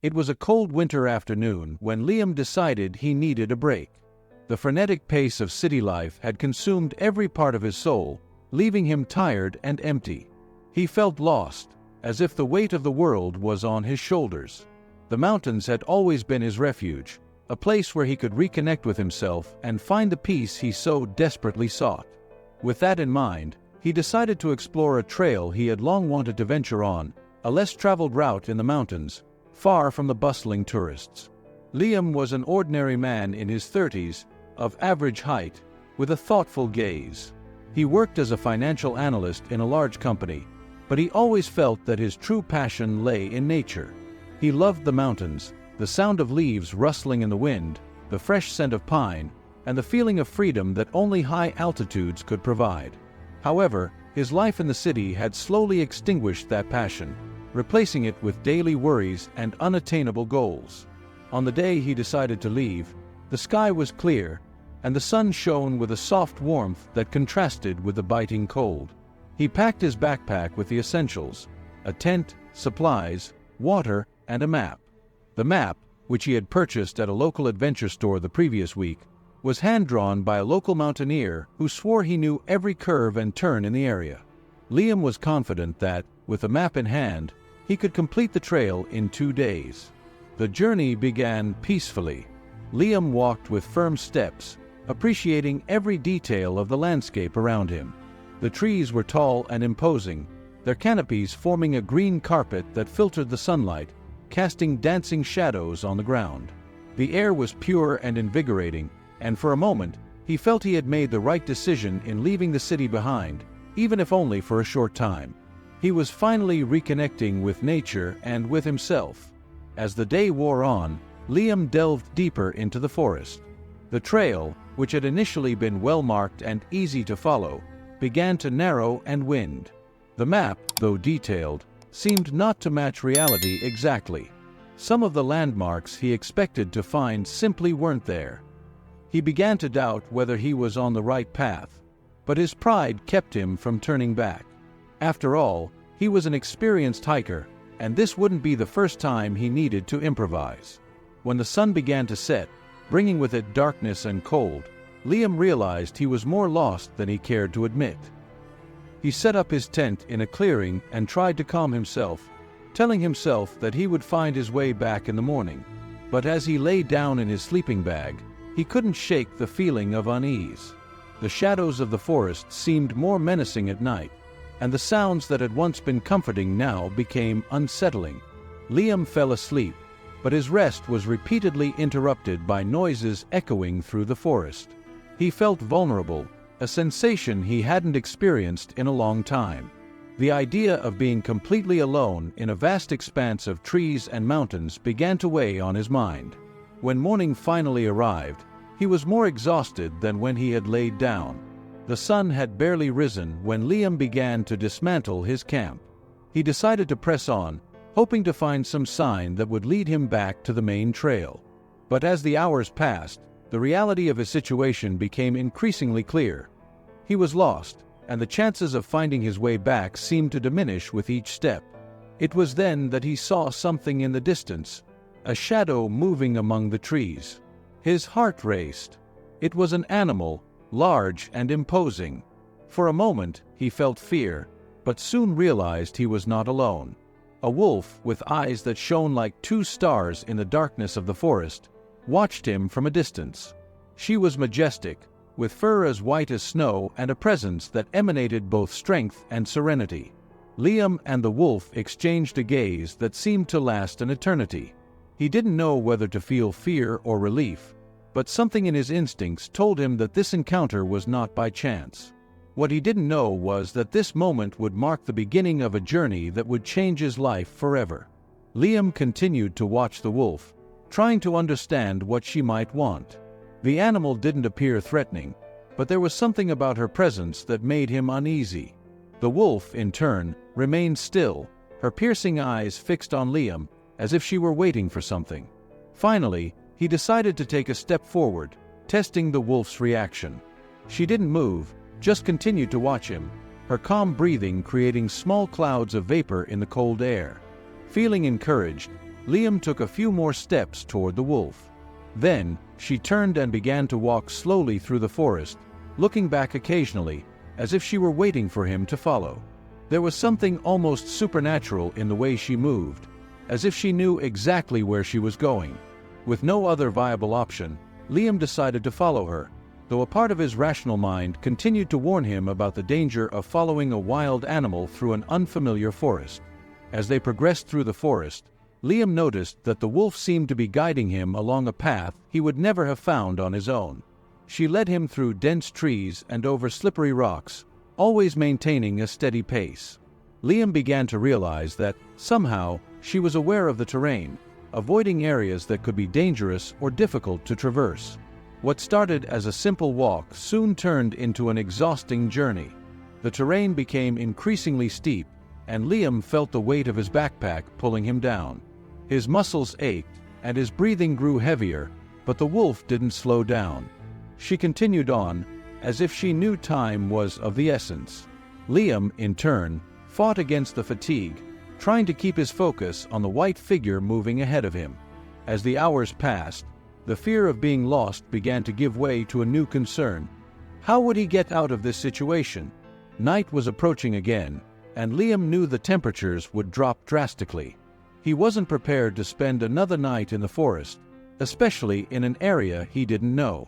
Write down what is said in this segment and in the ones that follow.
It was a cold winter afternoon when Liam decided he needed a break. The frenetic pace of city life had consumed every part of his soul, leaving him tired and empty. He felt lost, as if the weight of the world was on his shoulders. The mountains had always been his refuge, a place where he could reconnect with himself and find the peace he so desperately sought. With that in mind, he decided to explore a trail he had long wanted to venture on, a less traveled route in the mountains, far from the bustling tourists. Liam was an ordinary man in his 30s, of average height, with a thoughtful gaze. He worked as a financial analyst in a large company, but he always felt that his true passion lay in nature. He loved the mountains, the sound of leaves rustling in the wind, the fresh scent of pine, and the feeling of freedom that only high altitudes could provide. However, his life in the city had slowly extinguished that passion, replacing it with daily worries and unattainable goals. On the day he decided to leave, the sky was clear, and the sun shone with a soft warmth that contrasted with the biting cold. He packed his backpack with the essentials: a tent, supplies, water, and a map. The map, which he had purchased at a local adventure store the previous week, was hand-drawn by a local mountaineer who swore he knew every curve and turn in the area. Liam was confident that, with the map in hand, he could complete the trail in 2 days. The journey began peacefully. Liam walked with firm steps, appreciating every detail of the landscape around him. The trees were tall and imposing, their canopies forming a green carpet that filtered the sunlight, casting dancing shadows on the ground. The air was pure and invigorating, and for a moment, he felt he had made the right decision in leaving the city behind, even if only for a short time. He was finally reconnecting with nature and with himself. As the day wore on, Liam delved deeper into the forest. The trail, which had initially been well-marked and easy to follow, began to narrow and wind. The map, though detailed, seemed not to match reality exactly. Some of the landmarks he expected to find simply weren't there. He began to doubt whether he was on the right path, but his pride kept him from turning back. After all, he was an experienced hiker, and this wouldn't be the first time he needed to improvise. When the sun began to set, bringing with it darkness and cold, Liam realized he was more lost than he cared to admit. He set up his tent in a clearing and tried to calm himself, telling himself that he would find his way back in the morning. But as he lay down in his sleeping bag, he couldn't shake the feeling of unease. The shadows of the forest seemed more menacing at night, and the sounds that had once been comforting now became unsettling. Liam fell asleep, but his rest was repeatedly interrupted by noises echoing through the forest. He felt vulnerable, a sensation he hadn't experienced in a long time. The idea of being completely alone in a vast expanse of trees and mountains began to weigh on his mind. When morning finally arrived, he was more exhausted than when he had laid down. The sun had barely risen when Liam began to dismantle his camp. He decided to press on, hoping to find some sign that would lead him back to the main trail. But as the hours passed, the reality of his situation became increasingly clear. He was lost, and the chances of finding his way back seemed to diminish with each step. It was then that he saw something in the distance, a shadow moving among the trees. His heart raced. It was an animal, large and imposing. For a moment, he felt fear, but soon realized he was not alone. A wolf, with eyes that shone like 2 stars in the darkness of the forest, watched him from a distance. She was majestic, with fur as white as snow and a presence that emanated both strength and serenity. Liam and the wolf exchanged a gaze that seemed to last an eternity. He didn't know whether to feel fear or relief, but something in his instincts told him that this encounter was not by chance. What he didn't know was that this moment would mark the beginning of a journey that would change his life forever. Liam continued to watch the wolf, trying to understand what she might want. The animal didn't appear threatening, but there was something about her presence that made him uneasy. The wolf, in turn, remained still, her piercing eyes fixed on Liam, as if she were waiting for something. Finally, he decided to take a step forward, testing the wolf's reaction. She didn't move, just continued to watch him, her calm breathing creating small clouds of vapor in the cold air. Feeling encouraged, Liam took a few more steps toward the wolf. Then, she turned and began to walk slowly through the forest, looking back occasionally, as if she were waiting for him to follow. There was something almost supernatural in the way she moved, as if she knew exactly where she was going. With no other viable option, Liam decided to follow her, though a part of his rational mind continued to warn him about the danger of following a wild animal through an unfamiliar forest. As they progressed through the forest, Liam noticed that the wolf seemed to be guiding him along a path he would never have found on his own. She led him through dense trees and over slippery rocks, always maintaining a steady pace. Liam began to realize that, somehow, she was aware of the terrain, avoiding areas that could be dangerous or difficult to traverse. What started as a simple walk soon turned into an exhausting journey. The terrain became increasingly steep, and Liam felt the weight of his backpack pulling him down. His muscles ached, and his breathing grew heavier, but the wolf didn't slow down. She continued on, as if she knew time was of the essence. Liam, in turn, fought against the fatigue, trying to keep his focus on the white figure moving ahead of him. As the hours passed, the fear of being lost began to give way to a new concern. How would he get out of this situation? Night was approaching again, and Liam knew the temperatures would drop drastically. He wasn't prepared to spend another night in the forest, especially in an area he didn't know.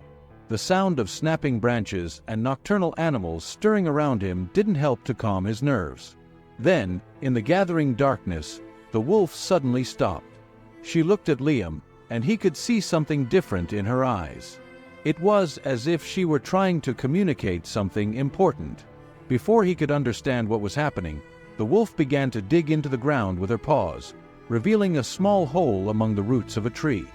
The sound of snapping branches and nocturnal animals stirring around him didn't help to calm his nerves. Then, in the gathering darkness, the wolf suddenly stopped. She looked at Liam, and he could see something different in her eyes. It was as if she were trying to communicate something important. Before he could understand what was happening, the wolf began to dig into the ground with her paws, revealing a small hole among the roots of a tree.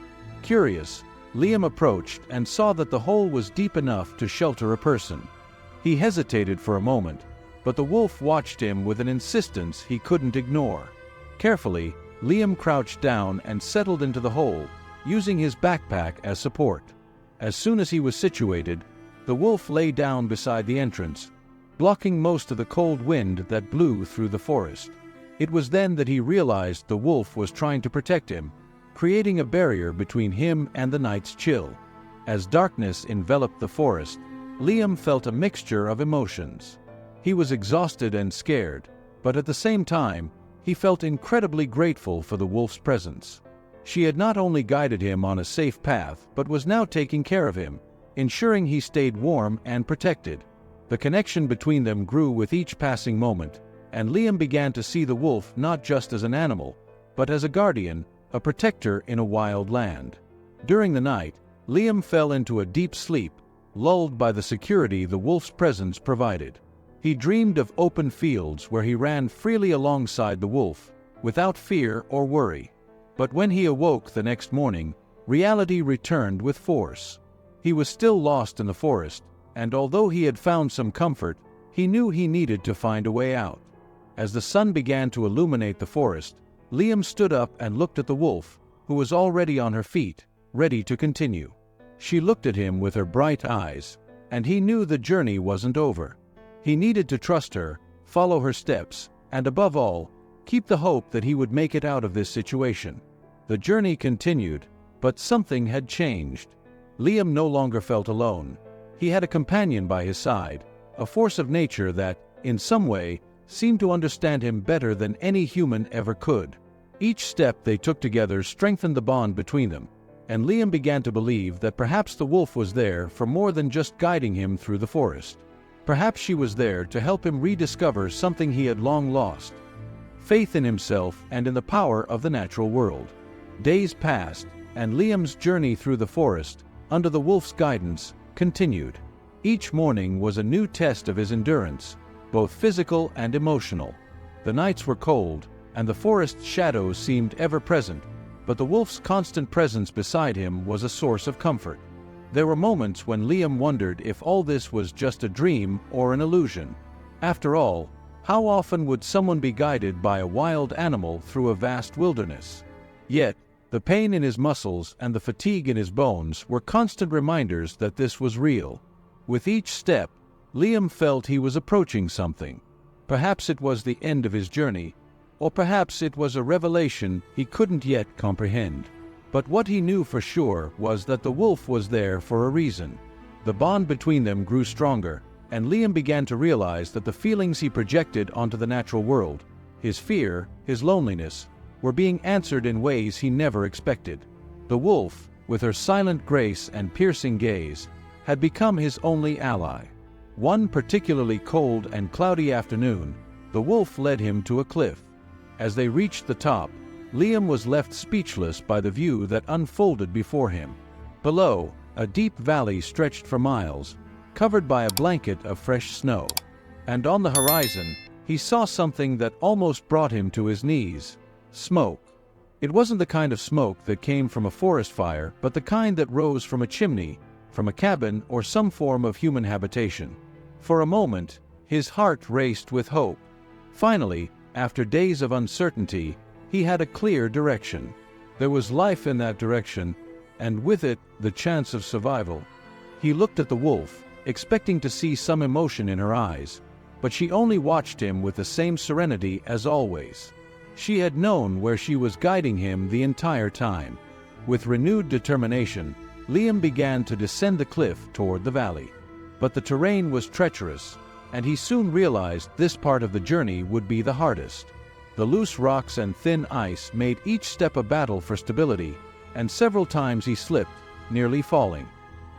Curious, Liam approached and saw that the hole was deep enough to shelter a person. He hesitated for a moment, but the wolf watched him with an insistence he couldn't ignore. Carefully, Liam crouched down and settled into the hole, using his backpack as support. As soon as he was situated, the wolf lay down beside the entrance, blocking most of the cold wind that blew through the forest. It was then that he realized the wolf was trying to protect him, creating a barrier between him and the night's chill. As darkness enveloped the forest, Liam felt a mixture of emotions. He was exhausted and scared, but at the same time, he felt incredibly grateful for the wolf's presence. She had not only guided him on a safe path, but was now taking care of him, ensuring he stayed warm and protected. The connection between them grew with each passing moment, and Liam began to see the wolf not just as an animal, but as a guardian, a protector in a wild land. During the night, Liam fell into a deep sleep, lulled by the security the wolf's presence provided. He dreamed of open fields where he ran freely alongside the wolf, without fear or worry. But when he awoke the next morning, reality returned with force. He was still lost in the forest, and although he had found some comfort, he knew he needed to find a way out. As the sun began to illuminate the forest, Liam stood up and looked at the wolf, who was already on her feet, ready to continue. She looked at him with her bright eyes, and he knew the journey wasn't over. He needed to trust her, follow her steps, and above all, keep the hope that he would make it out of this situation. The journey continued, but something had changed. Liam no longer felt alone. He had a companion by his side, a force of nature that, in some way, seemed to understand him better than any human ever could. Each step they took together strengthened the bond between them, and Liam began to believe that perhaps the wolf was there for more than just guiding him through the forest. Perhaps she was there to help him rediscover something he had long lost: faith in himself and in the power of the natural world. Days passed, and Liam's journey through the forest, under the wolf's guidance, continued. Each morning was a new test of his endurance, both physical and emotional. The nights were cold, and the forest's shadows seemed ever present, but the wolf's constant presence beside him was a source of comfort. There were moments when Liam wondered if all this was just a dream or an illusion. After all, how often would someone be guided by a wild animal through a vast wilderness? Yet, the pain in his muscles and the fatigue in his bones were constant reminders that this was real. With each step, Liam felt he was approaching something. Perhaps it was the end of his journey, Or perhaps it was a revelation he couldn't yet comprehend. But what he knew for sure was that the wolf was there for a reason. The bond between them grew stronger, and Liam began to realize that the feelings he projected onto the natural world, his fear, his loneliness, were being answered in ways he never expected. The wolf, with her silent grace and piercing gaze, had become his only ally. One particularly cold and cloudy afternoon, the wolf led him to a cliff. As they reached the top, Liam was left speechless by the view that unfolded before him. Below, a deep valley stretched for miles, covered by a blanket of fresh snow. And on the horizon, he saw something that almost brought him to his knees: smoke. It wasn't the kind of smoke that came from a forest fire, but the kind that rose from a chimney, from a cabin, or some form of human habitation. For a moment, his heart raced with hope. Finally, after days of uncertainty, he had a clear direction. There was life in that direction, and with it, the chance of survival. He looked at the wolf, expecting to see some emotion in her eyes, but she only watched him with the same serenity as always. She had known where she was guiding him the entire time. With renewed determination, Liam began to descend the cliff toward the valley. But the terrain was treacherous, and he soon realized this part of the journey would be the hardest. The loose rocks and thin ice made each step a battle for stability, and several times he slipped, nearly falling.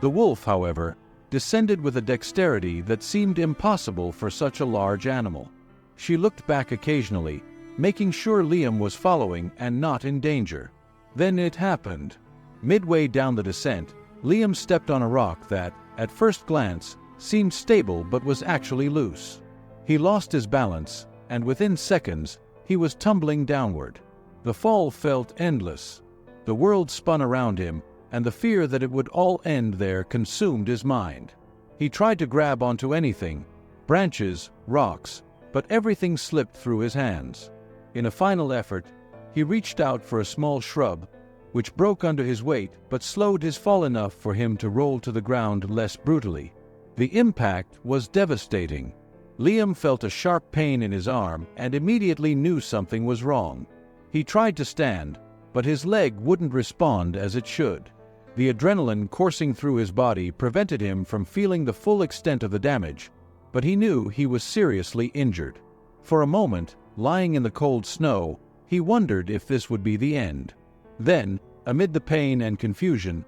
The wolf, however, descended with a dexterity that seemed impossible for such a large animal. She looked back occasionally, making sure Liam was following and not in danger. Then it happened. Midway down the descent, Liam stepped on a rock that, at first glance, seemed stable but was actually loose. He lost his balance, and within seconds, he was tumbling downward. The fall felt endless. The world spun around him, and the fear that it would all end there consumed his mind. He tried to grab onto anything, branches, rocks, but everything slipped through his hands. In a final effort, he reached out for a small shrub, which broke under his weight but slowed his fall enough for him to roll to the ground less brutally. The impact was devastating. Liam felt a sharp pain in his arm and immediately knew something was wrong. He tried to stand, but his leg wouldn't respond as it should. The adrenaline coursing through his body prevented him from feeling the full extent of the damage, but he knew he was seriously injured. For a moment, lying in the cold snow, he wondered if this would be the end. Then, amid the pain and confusion,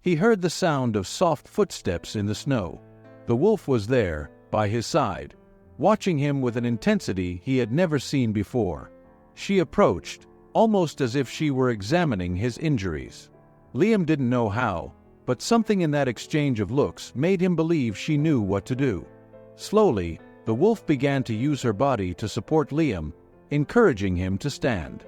he heard the sound of soft footsteps in the snow. The wolf was there, by his side, watching him with an intensity he had never seen before. She approached, almost as if she were examining his injuries. Liam didn't know how, but something in that exchange of looks made him believe she knew what to do. Slowly, the wolf began to use her body to support Liam, encouraging him to stand.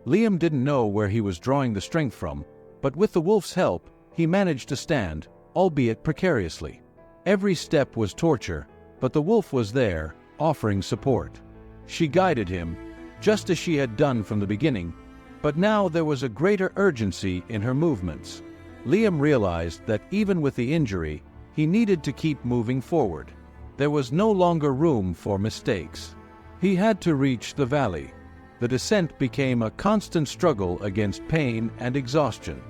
Liam didn't know where he was drawing the strength from, but with the wolf's help, he managed to stand, albeit precariously. Every step was torture, but the wolf was there, offering support. She guided him, just as she had done from the beginning, but now there was a greater urgency in her movements. Liam realized that even with the injury, he needed to keep moving forward. There was no longer room for mistakes. He had to reach the valley. The descent became a constant struggle against pain and exhaustion.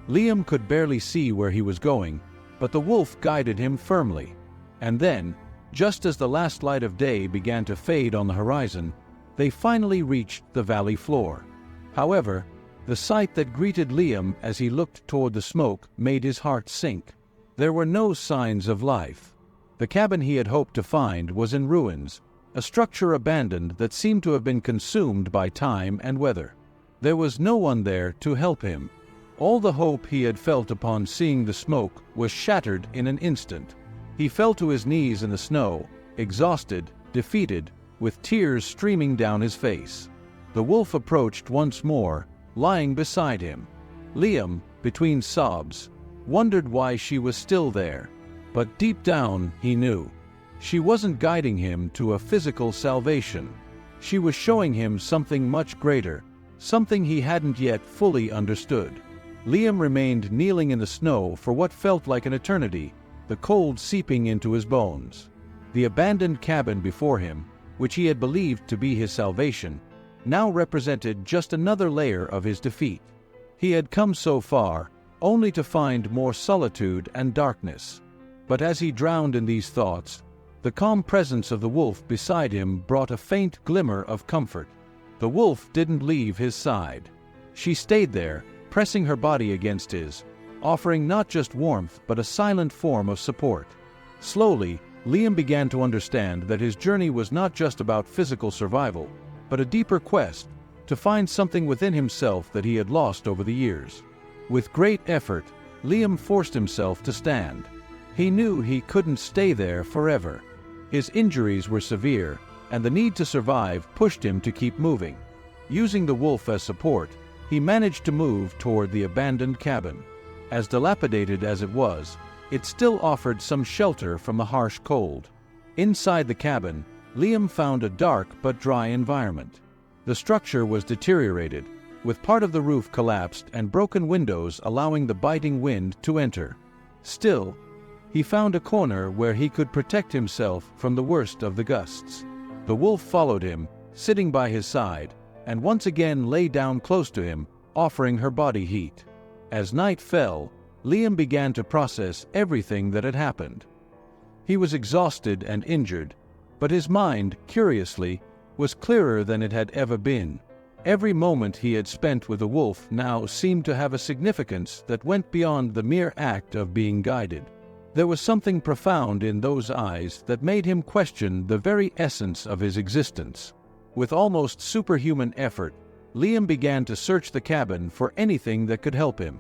Liam could barely see where he was going, but the wolf guided him firmly. And then, just as the last light of day began to fade on the horizon, they finally reached the valley floor. However, the sight that greeted Liam as he looked toward the smoke made his heart sink. There were no signs of life. The cabin he had hoped to find was in ruins, a structure abandoned that seemed to have been consumed by time and weather. There was no one there to help him. All the hope he had felt upon seeing the smoke was shattered in an instant. He fell to his knees in the snow, exhausted, defeated, with tears streaming down his face. The wolf approached once more, lying beside him. Liam, between sobs, wondered why she was still there. But deep down, he knew. She wasn't guiding him to a physical salvation. She was showing him something much greater, something he hadn't yet fully understood. Liam remained kneeling in the snow for what felt like an eternity, the cold seeping into his bones. The abandoned cabin before him, which he had believed to be his salvation, now represented just another layer of his defeat. He had come so far, only to find more solitude and darkness. But as he drowned in these thoughts, the calm presence of the wolf beside him brought a faint glimmer of comfort. The wolf didn't leave his side. She stayed there, pressing her body against his, offering not just warmth but a silent form of support. Slowly, Liam began to understand that his journey was not just about physical survival, but a deeper quest to find something within himself that he had lost over the years. With great effort, Liam forced himself to stand. He knew he couldn't stay there forever. His injuries were severe, and the need to survive pushed him to keep moving. Using the wolf as support, he managed to move toward the abandoned cabin. As dilapidated as it was, it still offered some shelter from the harsh cold. Inside the cabin, Liam found a dark but dry environment. The structure was deteriorated, with part of the roof collapsed and broken windows allowing the biting wind to enter. Still, he found a corner where he could protect himself from the worst of the gusts. The wolf followed him, sitting by his side, and once again lay down close to him, offering her body heat. As night fell, Liam began to process everything that had happened. He was exhausted and injured, but his mind, curiously, was clearer than it had ever been. Every moment he had spent with the wolf now seemed to have a significance that went beyond the mere act of being guided. There was something profound in those eyes that made him question the very essence of his existence. With almost superhuman effort, Liam began to search the cabin for anything that could help him.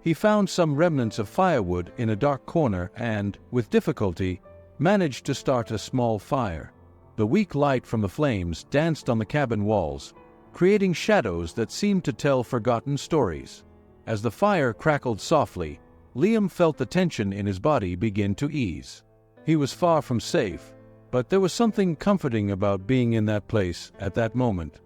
He found some remnants of firewood in a dark corner and, with difficulty, managed to start a small fire. The weak light from the flames danced on the cabin walls, creating shadows that seemed to tell forgotten stories. As the fire crackled softly, Liam felt the tension in his body begin to ease. He was far from safe, but there was something comforting about being in that place at that moment.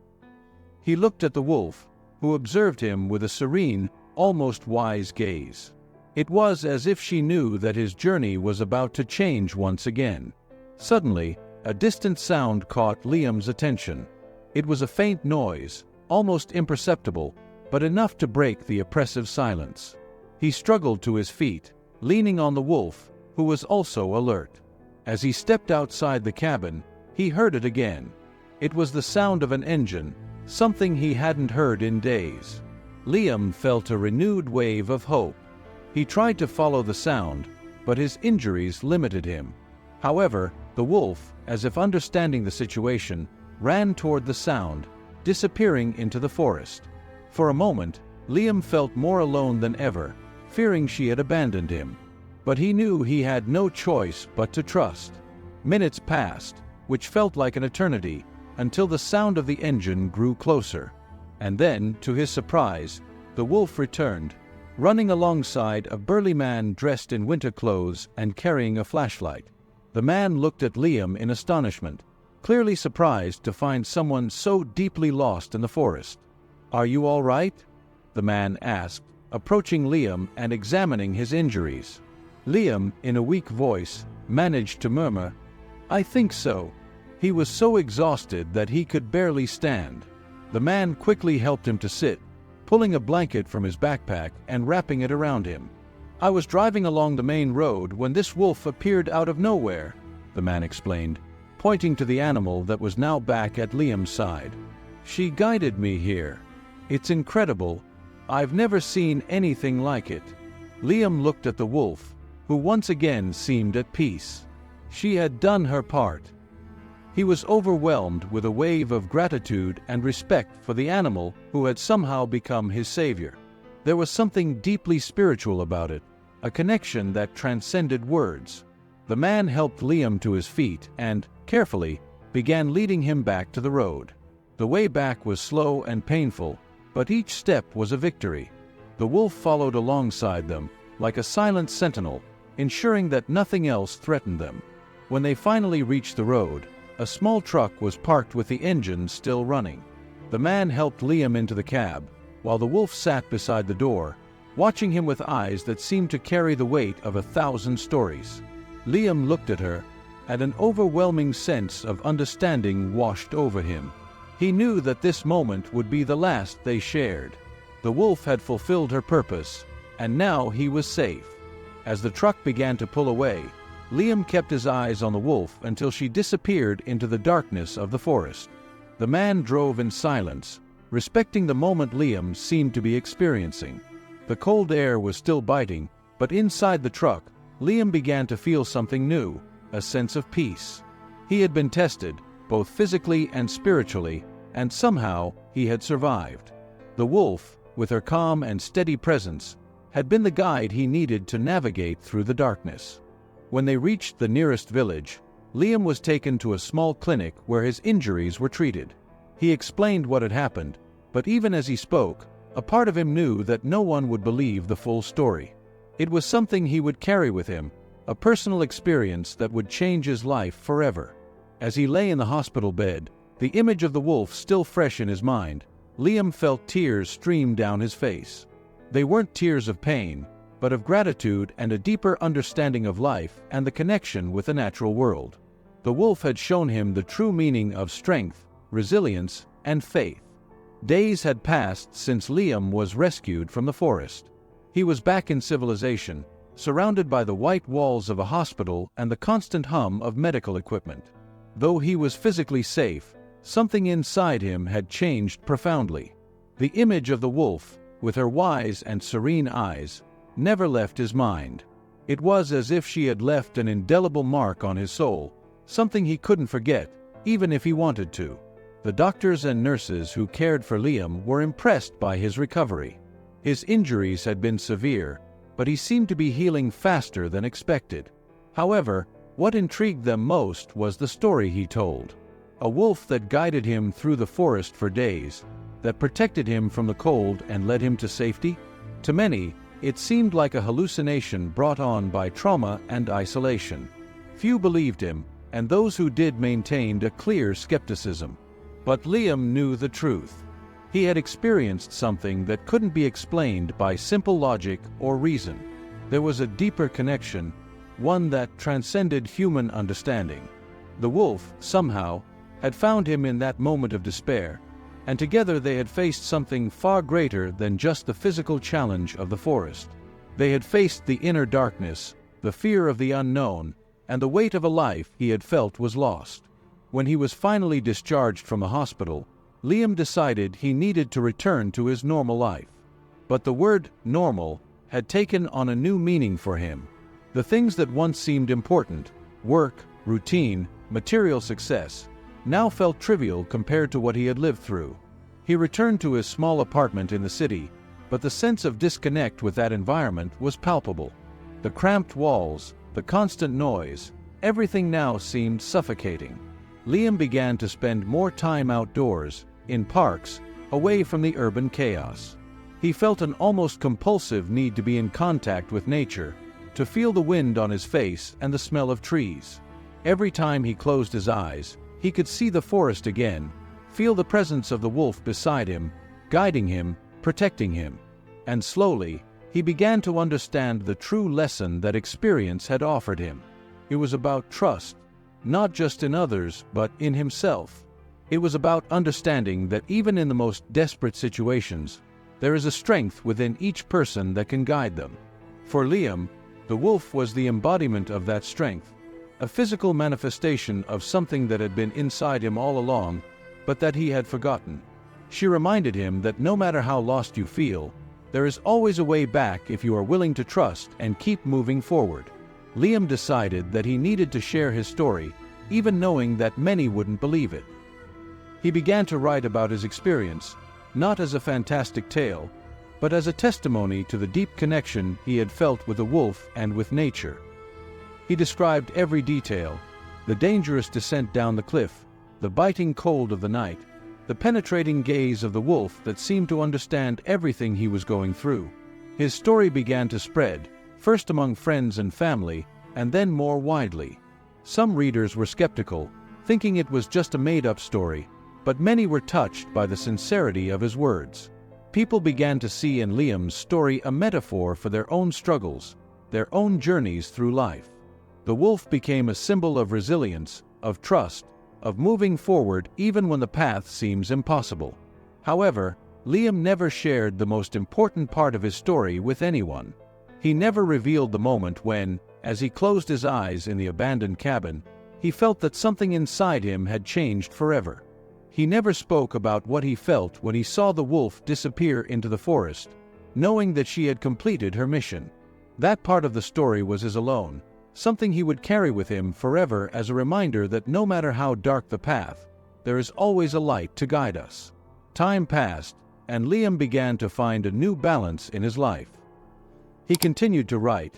He looked at the wolf, who observed him with a serene, almost wise gaze. It was as if she knew that his journey was about to change once again. Suddenly, a distant sound caught Liam's attention. It was a faint noise, almost imperceptible, but enough to break the oppressive silence. He struggled to his feet, leaning on the wolf, who was also alert. As he stepped outside the cabin, he heard it again. It was the sound of an engine, something he hadn't heard in days. Liam felt a renewed wave of hope. He tried to follow the sound, but his injuries limited him. However, the wolf, as if understanding the situation, ran toward the sound, disappearing into the forest. For a moment, Liam felt more alone than ever, fearing she had abandoned him. But he knew he had no choice but to trust. Minutes passed, which felt like an eternity, until the sound of the engine grew closer. And then, to his surprise, the wolf returned, running alongside a burly man dressed in winter clothes and carrying a flashlight. The man looked at Liam in astonishment, clearly surprised to find someone so deeply lost in the forest. "Are you all right?" the man asked, approaching Liam and examining his injuries. Liam, in a weak voice, managed to murmur, "I think so." He was so exhausted that he could barely stand. The man quickly helped him to sit, pulling a blanket from his backpack and wrapping it around him. "I was driving along the main road when this wolf appeared out of nowhere," the man explained, pointing to the animal that was now back at Liam's side. "She guided me here. It's incredible. I've never seen anything like it." Liam looked at the wolf, who once again seemed at peace. She had done her part. He was overwhelmed with a wave of gratitude and respect for the animal who had somehow become his savior. There was something deeply spiritual about it, a connection that transcended words. The man helped Liam to his feet and, carefully, began leading him back to the road. The way back was slow and painful, but each step was a victory. The wolf followed alongside them, like a silent sentinel, ensuring that nothing else threatened them. When they finally reached the road, a small truck was parked with the engine still running. The man helped Liam into the cab, while the wolf sat beside the door, watching him with eyes that seemed to carry the weight of 1,000 stories. Liam looked at her, and an overwhelming sense of understanding washed over him. He knew that this moment would be the last they shared. The wolf had fulfilled her purpose, and now he was safe. As the truck began to pull away, Liam kept his eyes on the wolf until she disappeared into the darkness of the forest. The man drove in silence, respecting the moment Liam seemed to be experiencing. The cold air was still biting, but inside the truck, Liam began to feel something new, a sense of peace. He had been tested, both physically and spiritually, and somehow he had survived. The wolf, with her calm and steady presence, had been the guide he needed to navigate through the darkness. When they reached the nearest village, Liam was taken to a small clinic where his injuries were treated. He explained what had happened, but even as he spoke, a part of him knew that no one would believe the full story. It was something he would carry with him, a personal experience that would change his life forever. As he lay in the hospital bed, the image of the wolf still fresh in his mind, Liam felt tears stream down his face. They weren't tears of pain, but of gratitude and a deeper understanding of life and the connection with the natural world. The wolf had shown him the true meaning of strength, resilience, and faith. Days had passed since Liam was rescued from the forest. He was back in civilization, surrounded by the white walls of a hospital and the constant hum of medical equipment. Though he was physically safe, something inside him had changed profoundly. The image of the wolf, with her wise and serene eyes, never left his mind. It was as if she had left an indelible mark on his soul, something he couldn't forget, even if he wanted to. The doctors and nurses who cared for Liam were impressed by his recovery. His injuries had been severe, but he seemed to be healing faster than expected. However, what intrigued them most was the story he told. A wolf that guided him through the forest for days, that protected him from the cold and led him to safety? To many, it seemed like a hallucination brought on by trauma and isolation. Few believed him, and those who did maintained a clear skepticism. But Liam knew the truth. He had experienced something that couldn't be explained by simple logic or reason. There was a deeper connection, one that transcended human understanding. The wolf, somehow, had found him in that moment of despair, and together they had faced something far greater than just the physical challenge of the forest. They had faced the inner darkness, the fear of the unknown, and the weight of a life he had felt was lost. When he was finally discharged from the hospital, Liam decided he needed to return to his normal life. But the word normal had taken on a new meaning for him. The things that once seemed important, work, routine, material success, now felt trivial compared to what he had lived through. He returned to his small apartment in the city, but the sense of disconnect with that environment was palpable. The cramped walls, the constant noise, everything now seemed suffocating. Liam began to spend more time outdoors, in parks, away from the urban chaos. He felt an almost compulsive need to be in contact with nature, to feel the wind on his face and the smell of trees. Every time he closed his eyes, he could see the forest again, feel the presence of the wolf beside him, guiding him, protecting him. And slowly, he began to understand the true lesson that experience had offered him. It was about trust, not just in others, but in himself. It was about understanding that even in the most desperate situations, there is a strength within each person that can guide them. For Liam, the wolf was the embodiment of that strength, a physical manifestation of something that had been inside him all along, but that he had forgotten. She reminded him that no matter how lost you feel, there is always a way back if you are willing to trust and keep moving forward. Liam decided that he needed to share his story, even knowing that many wouldn't believe it. He began to write about his experience, not as a fantastic tale, but as a testimony to the deep connection he had felt with the wolf and with nature. He described every detail: the dangerous descent down the cliff, the biting cold of the night, the penetrating gaze of the wolf that seemed to understand everything he was going through. His story began to spread, first among friends and family, and then more widely. Some readers were skeptical, thinking it was just a made-up story, but many were touched by the sincerity of his words. People began to see in Liam's story a metaphor for their own struggles, their own journeys through life. The wolf became a symbol of resilience, of trust, of moving forward even when the path seems impossible. However, Liam never shared the most important part of his story with anyone. He never revealed the moment when, as he closed his eyes in the abandoned cabin, he felt that something inside him had changed forever. He never spoke about what he felt when he saw the wolf disappear into the forest, knowing that she had completed her mission. That part of the story was his alone, something he would carry with him forever as a reminder that no matter how dark the path, there is always a light to guide us. Time passed, and Liam began to find a new balance in his life. He continued to write,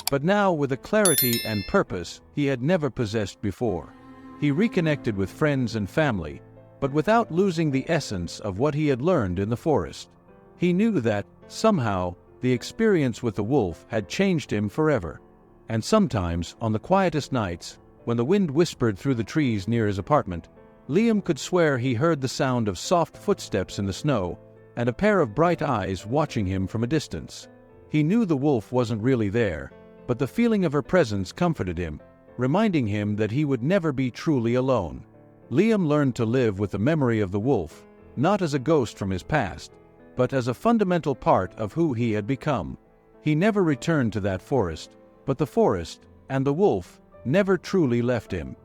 but now with a clarity and purpose he had never possessed before. He reconnected with friends and family, but without losing the essence of what he had learned in the forest. He knew that, somehow, the experience with the wolf had changed him forever. And sometimes, on the quietest nights, when the wind whispered through the trees near his apartment, Liam could swear he heard the sound of soft footsteps in the snow and a pair of bright eyes watching him from a distance. He knew the wolf wasn't really there, but the feeling of her presence comforted him, reminding him that he would never be truly alone. Liam learned to live with the memory of the wolf, not as a ghost from his past, but as a fundamental part of who he had become. He never returned to that forest, but the forest, and the wolf, never truly left him.